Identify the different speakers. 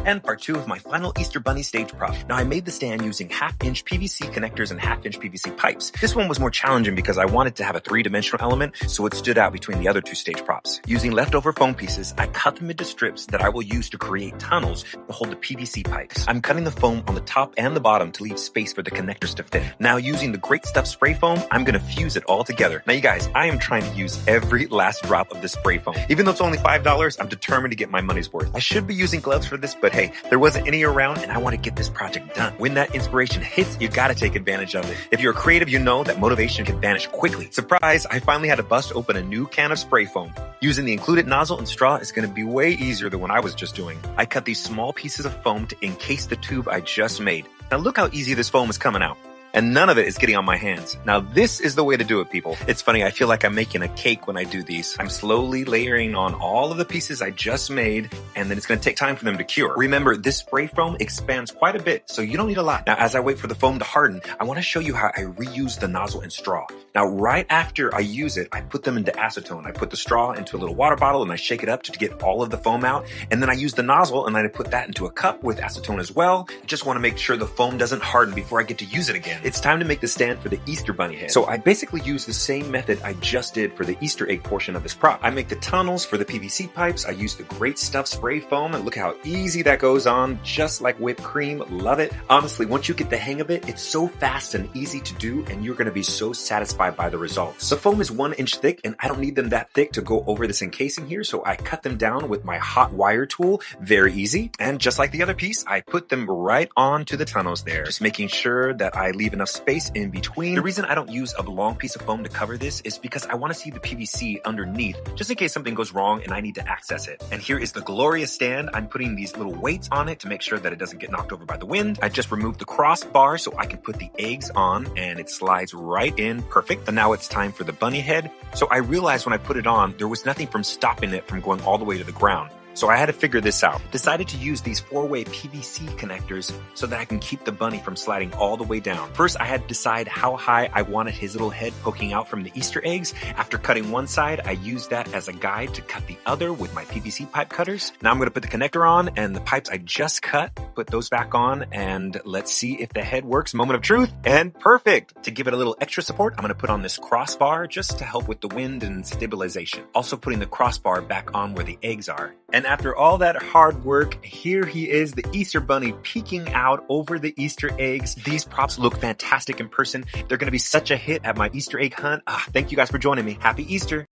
Speaker 1: And part 2 of my final Easter Bunny stage prop. Now I made the stand using 1/2-inch PVC connectors and 1/2-inch PVC pipes. This one was more challenging because I wanted to have a 3-dimensional element, so it stood out between the other 2 stage props. Using leftover foam pieces, I cut them into strips that I will use to create tunnels to hold the PVC pipes. I'm cutting the foam on the top and the bottom to leave space for the connectors to fit. Now using the Great Stuff spray foam, I'm gonna fuse it all together. Now you guys, I am trying to use every last drop of this spray foam. Even though it's only $5, I'm determined to get my money's worth. I should be using gloves for this, but hey, there wasn't any around and I want to get this project done. When that inspiration hits, you gotta take advantage of it. If you're a creative, you know that motivation can vanish quickly. Surprise, I finally had to bust open a new can of spray foam. Using the included nozzle and straw is gonna be way easier than what I was just doing. I cut these small pieces of foam to encase the tube I just made. Now look how easy this foam is coming out. And none of it is getting on my hands. Now this is the way to do it, people. It's funny, I feel like I'm making a cake when I do these. I'm slowly layering on all of the pieces I just made, and then it's gonna take time for them to cure. Remember, this spray foam expands quite a bit, so you don't need a lot. Now, as I wait for the foam to harden, I wanna show you how I reuse the nozzle and straw. Now, right after I use it, I put them into acetone. I put the straw into a little water bottle and I shake it up to get all of the foam out. And then I use the nozzle and then I put that into a cup with acetone as well. I just wanna make sure the foam doesn't harden before I get to use it again. It's time to make the stand for the Easter Bunny head. So I basically use the same method I just did for the Easter egg portion of this prop. I make the tunnels for the PVC pipes. I use the Great Stuff spray foam, and look how easy that goes on, just like whipped cream. Love it. Honestly, once you get the hang of it, it's so fast and easy to do, and you're gonna be so satisfied by the results. The foam is 1 inch thick, and I don't need them that thick to go over this encasing here, so I cut them down with my hot wire tool. Very easy. And just like the other piece, I put them right onto the tunnels there, just making sure that I leave enough space in between. The reason I don't use a long piece of foam to cover this is because I want to see the PVC underneath, just in case something goes wrong and I need to access it. And here is the glorious stand. I'm putting these little weights on it to make sure that it doesn't get knocked over by the wind. I just removed the crossbar so I can put the eggs on, and it slides right in perfect. And now it's time for the bunny head. So I realized when I put it on, there was nothing from stopping it from going all the way to the ground. So I had to figure this out. Decided to use these 4-way PVC connectors so that I can keep the bunny from sliding all the way down. First, I had to decide how high I wanted his little head poking out from the Easter eggs. After cutting one side, I used that as a guide to cut the other with my PVC pipe cutters. Now I'm gonna put the connector on and the pipes I just cut, put those back on, and let's see if the head works. Moment of truth, and perfect. To give it a little extra support, I'm gonna put on this crossbar just to help with the wind and stabilization. Also putting the crossbar back on where the eggs are. And after all that hard work, here he is, the Easter Bunny peeking out over the Easter eggs. These props look fantastic in person. They're gonna be such a hit at my Easter egg hunt. Thank you guys for joining me. Happy Easter.